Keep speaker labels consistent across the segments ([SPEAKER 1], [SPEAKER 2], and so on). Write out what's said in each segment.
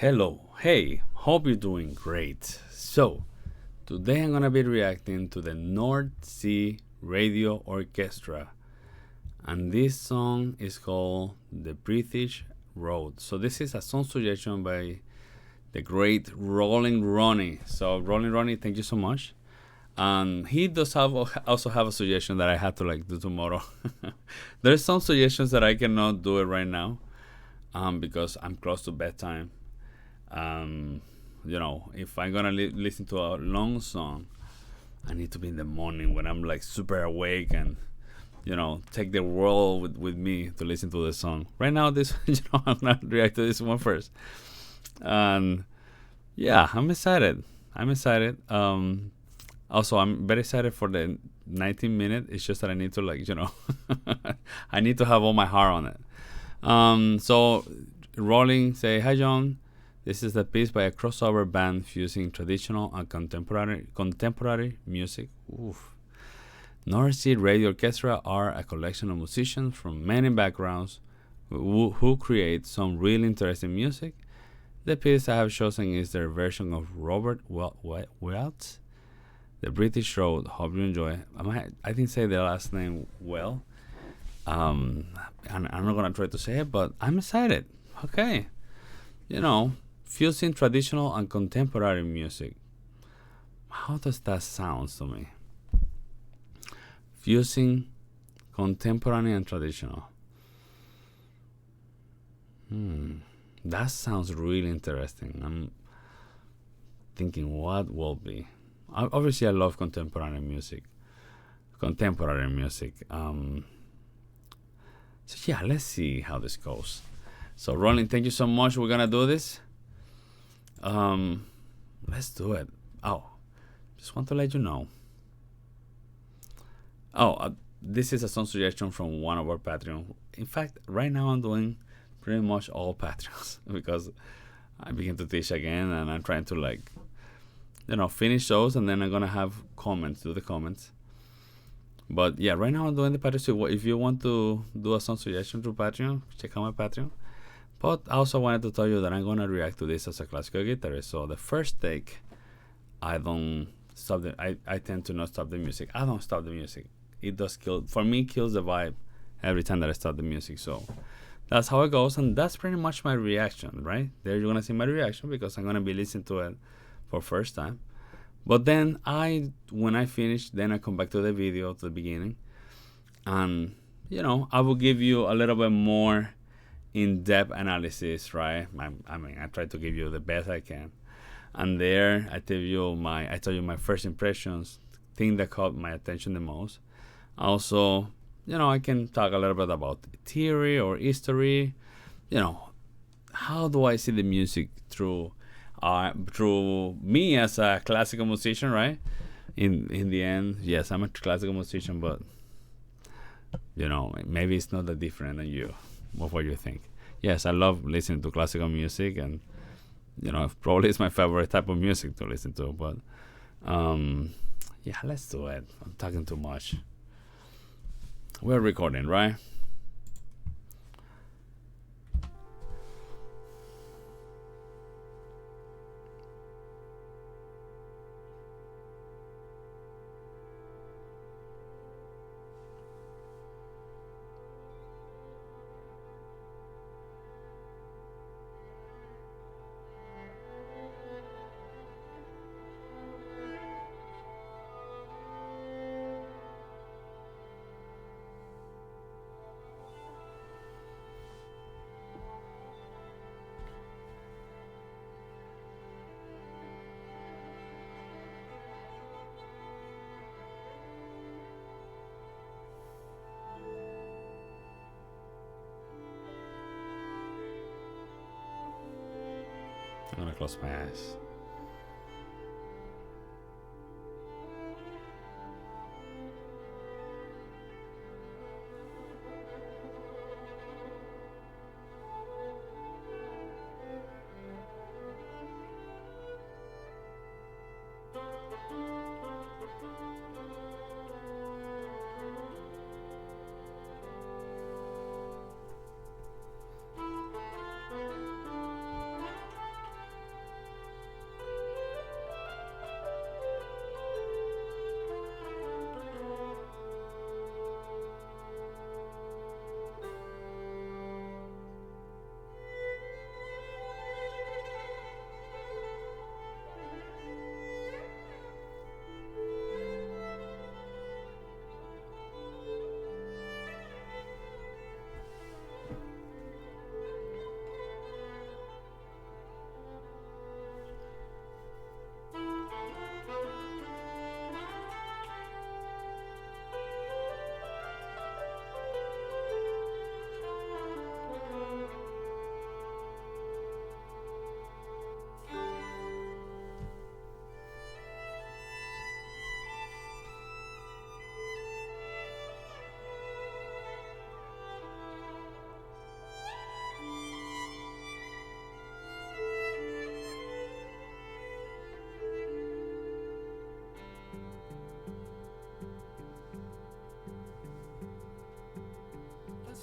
[SPEAKER 1] Hello, hey, hope you're doing great. So, today I'm gonna be reacting to the North Sea Radio Orchestra, and this song is called The British Road. So, this is a song suggestion by the great Rolling Ronnie. So, Rolling Ronnie, thank you so much. And he does have also have a suggestion that I have to do tomorrow. There's some suggestions that I cannot do it right now, because I'm close to bedtime. um, if I'm gonna listen to a long song, I need to be in the morning when I'm like super awake and take the world with me to listen to the song. Right now, this I'm gonna react to this one first, and yeah, I'm excited. I'm excited. Also, I'm very excited for the 19 minute. It's just that I need to I need to have all my heart on it. So Rolling say, "Hi John, this is a piece by a crossover band fusing traditional and contemporary music. Oof. North Sea Radio Orchestra are a collection of musicians from many backgrounds who create some really interesting music. The piece I have chosen is their version of Robert Welch, The British Road. Hope you enjoy. I didn't say the last name well. And I'm not gonna try to say it, but I'm excited. Okay, fusing traditional and contemporary music. How does that sound to me? Fusing contemporary and traditional. That sounds really interesting. I'm thinking what will be. Obviously, I love contemporary music. So yeah, let's see how this goes. So Rolling, thank you so much. We're gonna do this. Let's do it. Oh, just want to let you know. This is a song suggestion from one of our Patreon. In fact, right now I'm doing pretty much all Patreons because I begin to teach again, and I'm trying to finish those, and then I'm gonna have comments, do the comments. But yeah, right now I'm doing the Patreon. So if you want to do a song suggestion through Patreon, check out my Patreon. But I also wanted to tell you that I'm gonna react to this as a classical guitarist. So the first take, I don't stop I tend to not stop the music. I don't stop the music. It does kills the vibe every time that I stop the music. So that's how it goes, and that's pretty much my reaction. Right there, you're gonna see my reaction because I'm gonna be listening to it for first time. But then when I finish, then I come back to the video to the beginning, and I will give you a little bit more in-depth analysis, right? I try to give you the best I can, and there I tell you my first impressions, thing that caught my attention the most. Also, I can talk a little bit about theory or history. How do I see the music through me as a classical musician, right? In the end, yes, I'm a classical musician, but maybe it's not that different than you, of what you think. Yes, I love listening to classical music, and probably it's my favorite type of music to listen to. But yeah, let's do it. I'm talking too much. We're recording, right? I'm gonna close my eyes.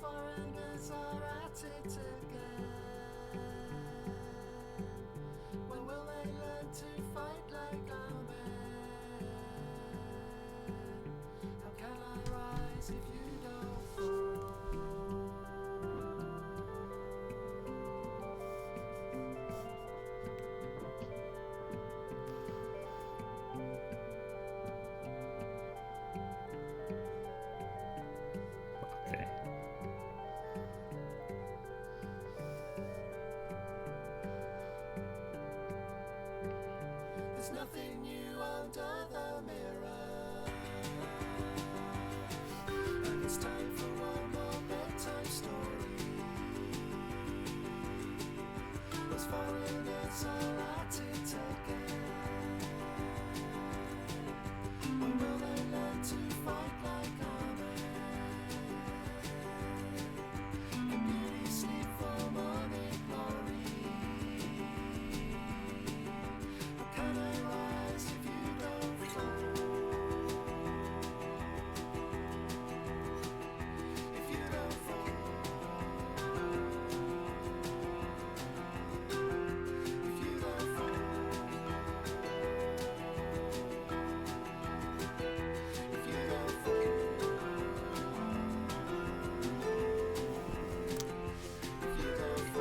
[SPEAKER 2] foreigners are at it again. When will they learn to fight like our men? How can I rise if you don't fall?
[SPEAKER 1] Okay.
[SPEAKER 2] There's nothing new under the mirror, and it's time for one more bedtime story. Those foreigners are at it again. When will they learn to fight like our men? Can beauty sleep for morning glory? How can I rise if you don't fall? If you don't fall, if you don't fall, if you don't fall, if you don't fall, if you don't fall.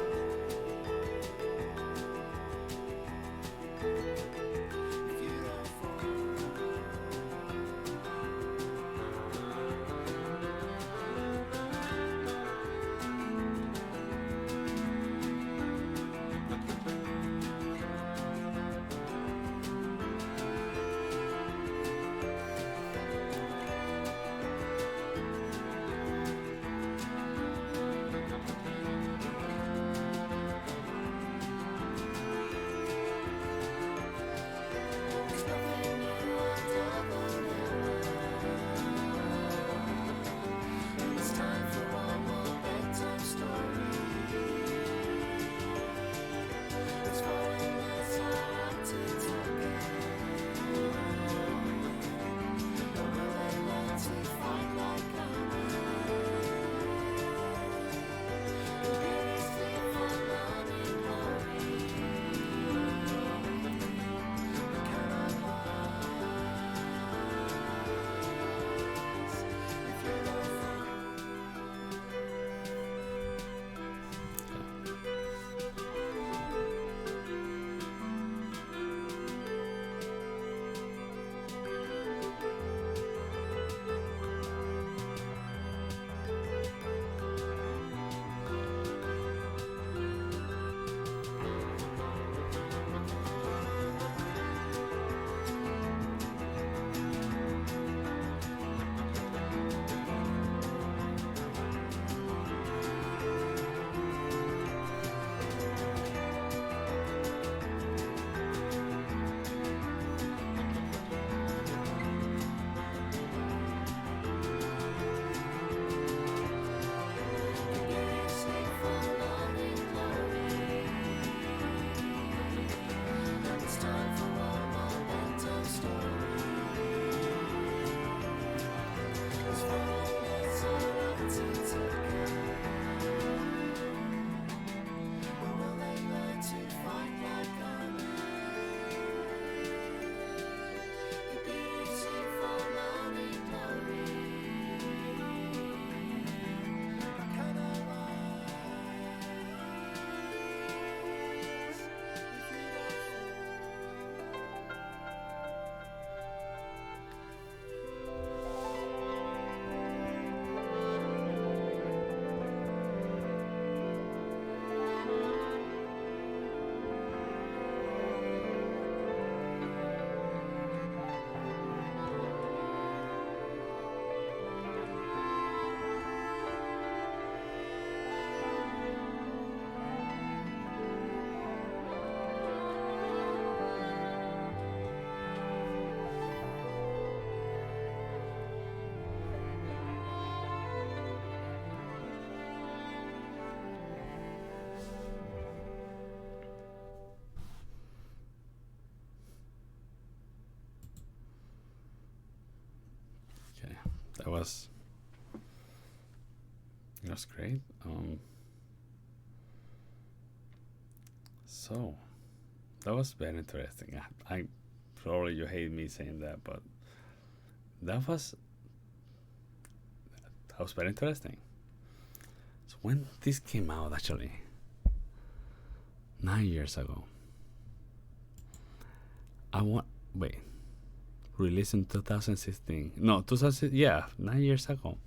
[SPEAKER 2] There's nothing new under the mirror, and it's time for one more bedtime story. Those foreigners are at it again. When will they learn to fight like our men? Will beauty sleep for morning glory? Can I rise if you don't fall? Beauty sleep for morning glory. And it's time for one more bedtime story. Those foreigners are at it again. When will they learn to fight like our men? The beauty sleep for morning glory. How can I rise if you don't
[SPEAKER 1] Okay. That That's great. So that was very interesting. I probably you hate me saying that, but that was very interesting. So when this came out, actually, 9 years ago. I want wait, released in 2016. No, 2000. Yeah, 9 years ago.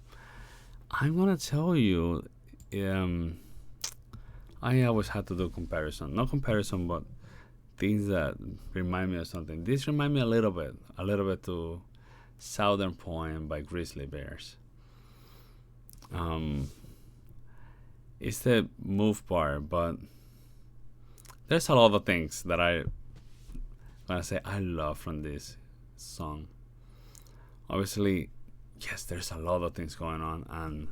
[SPEAKER 1] I'm gonna tell you. Um, I always had to do comparison, not comparison, but things that remind me of something. This remind me a little bit to Southern Poem by Grizzly Bears. Um, it's the move part, but there's a lot of things that when I say I love from this song. Obviously, yes, there's a lot of things going on, and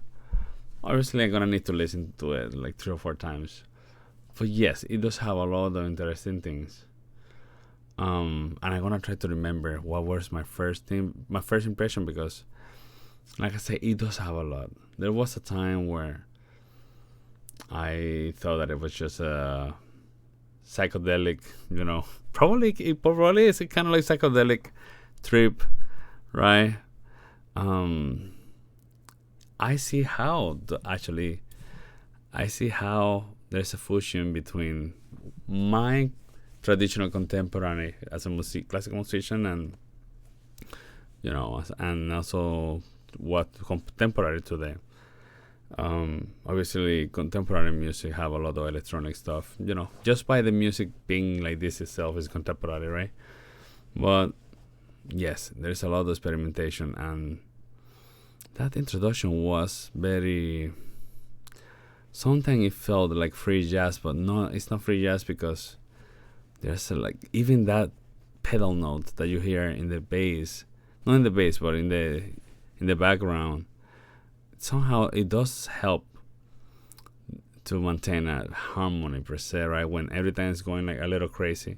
[SPEAKER 1] obviously I'm gonna need to listen to it like 3 or 4 times. But yes, it does have a lot of interesting things. And I'm gonna try to remember what was my first impression, because, like I say, it does have a lot. There was a time where I thought that it was just a psychedelic, probably it's kind of like psychedelic trip, right? I see how there's a fusion between my traditional contemporary as a classical musician, and and also what contemporary today. Obviously contemporary music have a lot of electronic stuff, just by the music being like this itself is contemporary, right? But yes, there's a lot of experimentation, and that introduction was very, sometimes it felt like free jazz, but no, it's not free jazz, because there's even that pedal note that you hear in the bass, not in the bass, but in the background. Somehow it does help to maintain a harmony per se, right? When everything is going like a little crazy,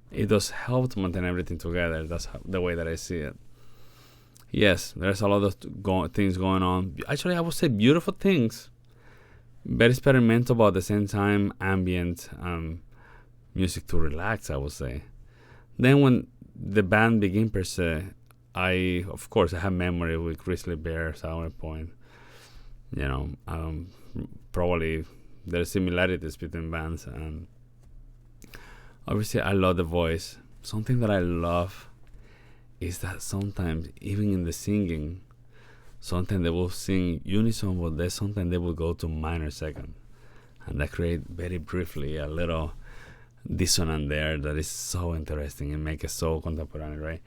[SPEAKER 1] it does help to maintain everything together. That's the way that I see it. Yes, there's a lot of things going on. Actually, I would say beautiful things. Very experimental, but at the same time, ambient music to relax, I would say. Then when the band began per se, of course, I have memory with Grizzly Bears at one point. Probably there are similarities between bands, and obviously I love the voice. Something that I love is that sometimes, even in the singing, sometimes they will sing unison, but then sometimes they will go to minor second, and that create very briefly a little dissonant there that is so interesting and make it so contemporary, right?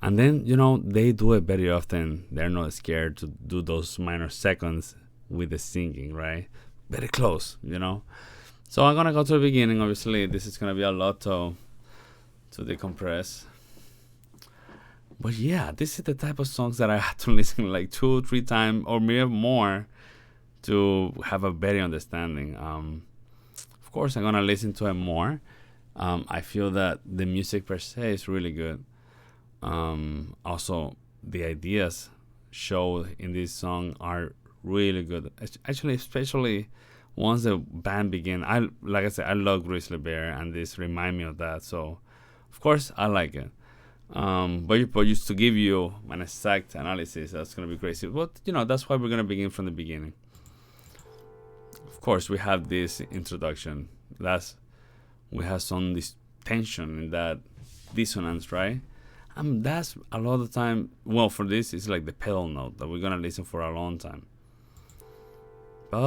[SPEAKER 1] And then, they do it very often. They're not scared to do those minor seconds with the singing, right? Very close, So I'm going to go to the beginning. Obviously, this is going to be a lot to decompress. But yeah, this is the type of songs that I had to listen like 2-3 times or maybe more to have a better understanding. Of course, I'm going to listen to it more. I feel that the music per se is really good. Also, the ideas showed in this song are really good. Actually, especially once the band begin. Like I said, I love Grizzly Bear, and this remind me of that. So, of course, I like it. But just to give you an exact analysis, that's gonna be crazy. But that's why we're gonna begin from the beginning. Of course, we have this introduction. We have some this tension in that dissonance, right? That's a lot of time. Well, for this, it's like the pedal note that we're gonna listen for a long time. I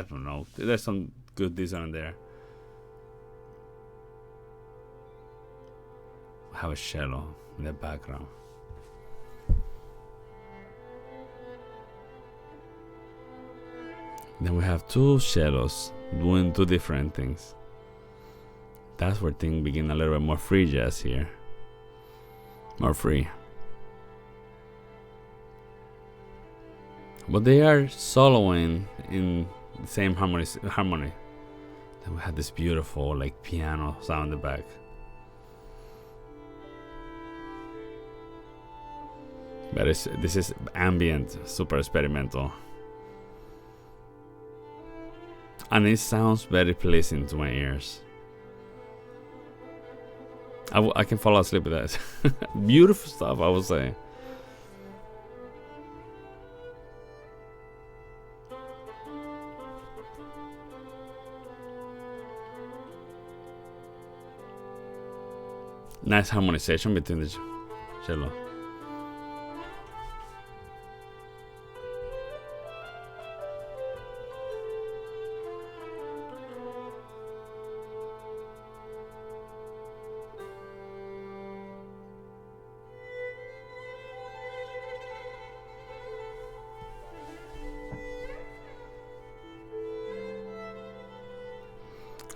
[SPEAKER 1] don't know. There's some good dissonance there. I have a cello in the background. Then we have two cellos doing two different things. That's where things begin a little bit more free jazz here. More free. But they are soloing in the same harmony. Then we had this beautiful like piano sound in the back. But this is ambient, super experimental. And it sounds very pleasing to my ears. I can fall asleep with that. Beautiful stuff, I would say. Nice harmonization between the cello.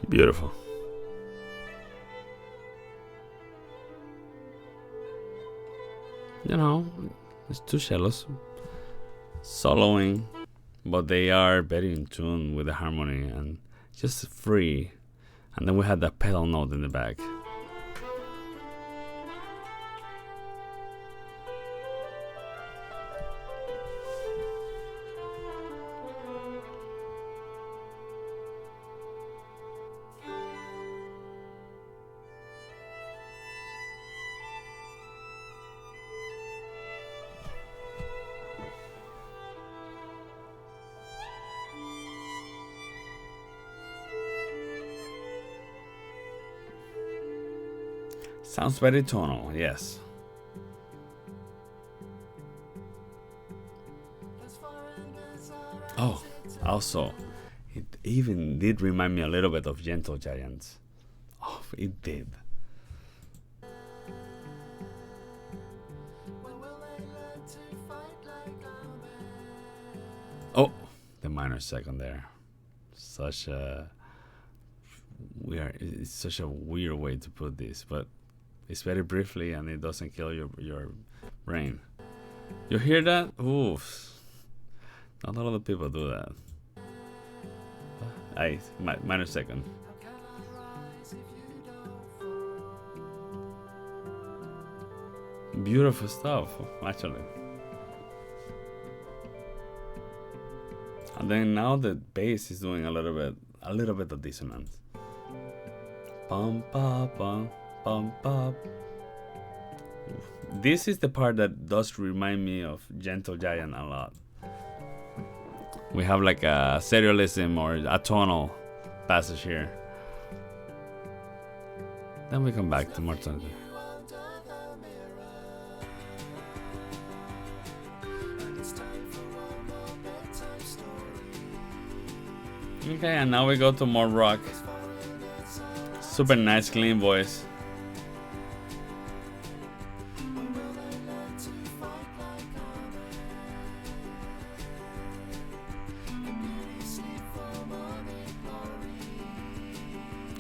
[SPEAKER 1] Beautiful. You know, it's two cellos soloing, but they are very in tune with the harmony and just free. And then we had that pedal note in the back. Sounds very tonal, yes. Oh, also, it even did remind me a little bit of Gentle Giants. Oh, it did. Oh, the minor second there. It's such a weird way to put this, but it's very briefly and it doesn't kill your brain. You hear that? Oof. Not a lot of people do that. Minor second. Beautiful stuff, actually. And then now the bass is doing a little bit of dissonance. Bum ba bum bum ba. This is the part that does remind me of Gentle Giant a lot. We have like a serialism or a tonal passage here. Then we come back to more tonal. Okay, and now we go to more rock. Super nice, clean voice.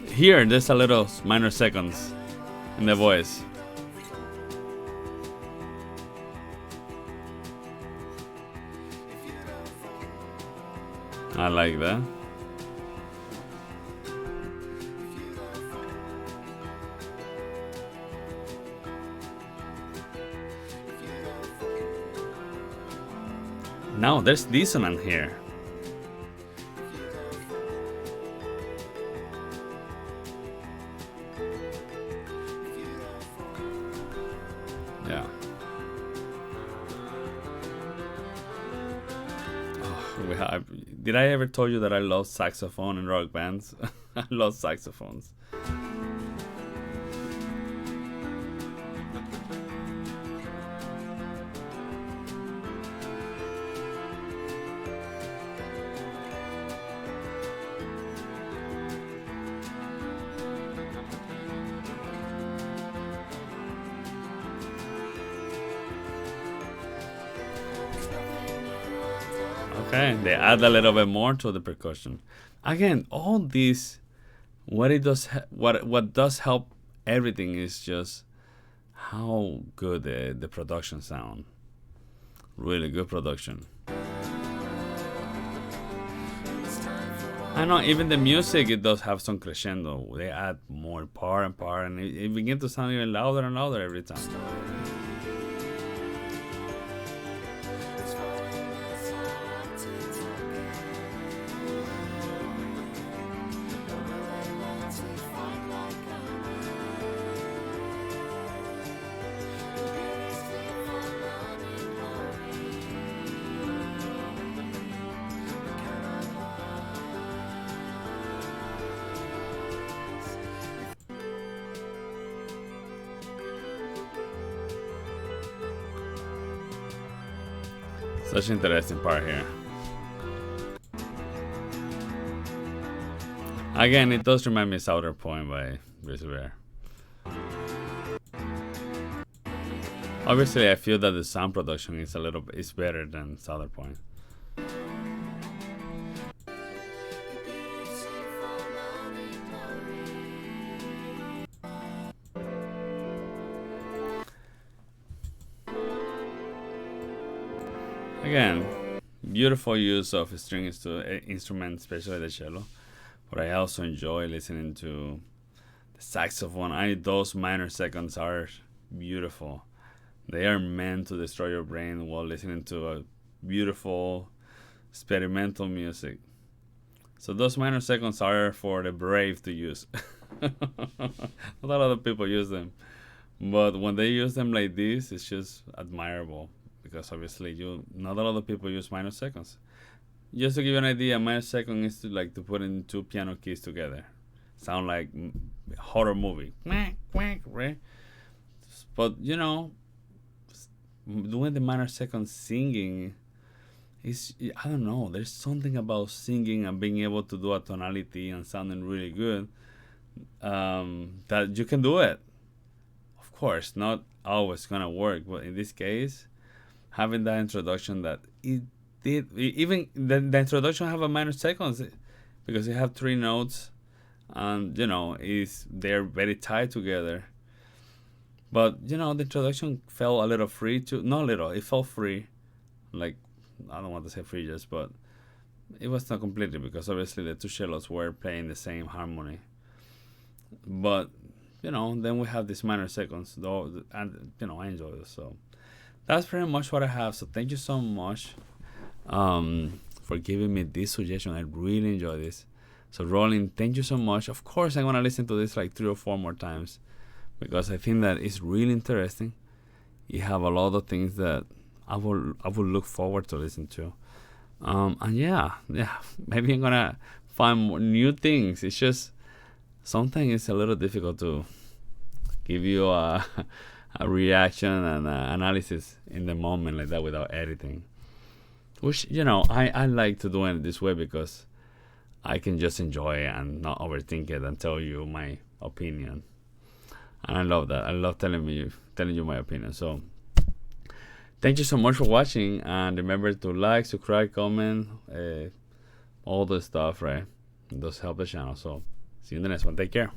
[SPEAKER 1] Here, there's a little minor seconds in the voice. I like that. Now there's dissonance here. Yeah. Oh, did I ever tell you that I love saxophone in rock bands? I love saxophones. Okay, they add a little bit more to the percussion. Again, all these, what does help everything is just how good the production sound. Really good production. I know even the music, it does have some crescendo. They add more power and power, and it begins to sound even louder and louder every time.
[SPEAKER 2] It's falling as I like to forget. Or will they learn to fight like a man? The beauty's clean for learning glory. But can I rise?
[SPEAKER 1] Such interesting part here. Again, it does remind me of Southern Point by Ruiz. Obviously, I feel that the sound production is better than Southern Point. Again, beautiful use of strings to instruments, especially the cello. But I also enjoy listening to the saxophone. Those minor seconds are beautiful. They are meant to destroy your brain while listening to a beautiful experimental music. So those minor seconds are for the brave to use. Not a lot of people use them, but when they use them like this, it's just admirable. Because obviously, not a lot of people use minor seconds. Just to give you an idea, a minor second is to put in two piano keys together, sound like horror movie, quack quack, right? But doing the minor second singing is, I don't know. There's something about singing and being able to do a tonality and sounding really good, that you can do it. Of course, not always gonna work, but in this case, having that introduction that it did, even the introduction have a minor seconds because you have three notes, and they're very tied together. But the introduction felt a little free too. Not little, it felt free. Like, I don't want to say free just, but it was not completely, because obviously the two cellos were playing the same harmony. But then we have these minor seconds, though, and I enjoy this. So that's pretty much what I have. So thank you so much for giving me this suggestion. I really enjoy this. So Rolling, thank you so much. Of course, I'm gonna listen to this like 3 or 4 more times, because I think that it's really interesting. You have a lot of things that I will look forward to listen to. And yeah, maybe I'm gonna find more new things. It's just sometimes it's a little difficult to give you a reaction and analysis in the moment like that without editing. Which I like to do it this way, because I can just enjoy it and not overthink it and tell you my opinion. And I love that. I love telling you my opinion. So thank you so much for watching, and remember to like, subscribe, comment, all the stuff, right? It does help the channel. So see you in the next one. Take care.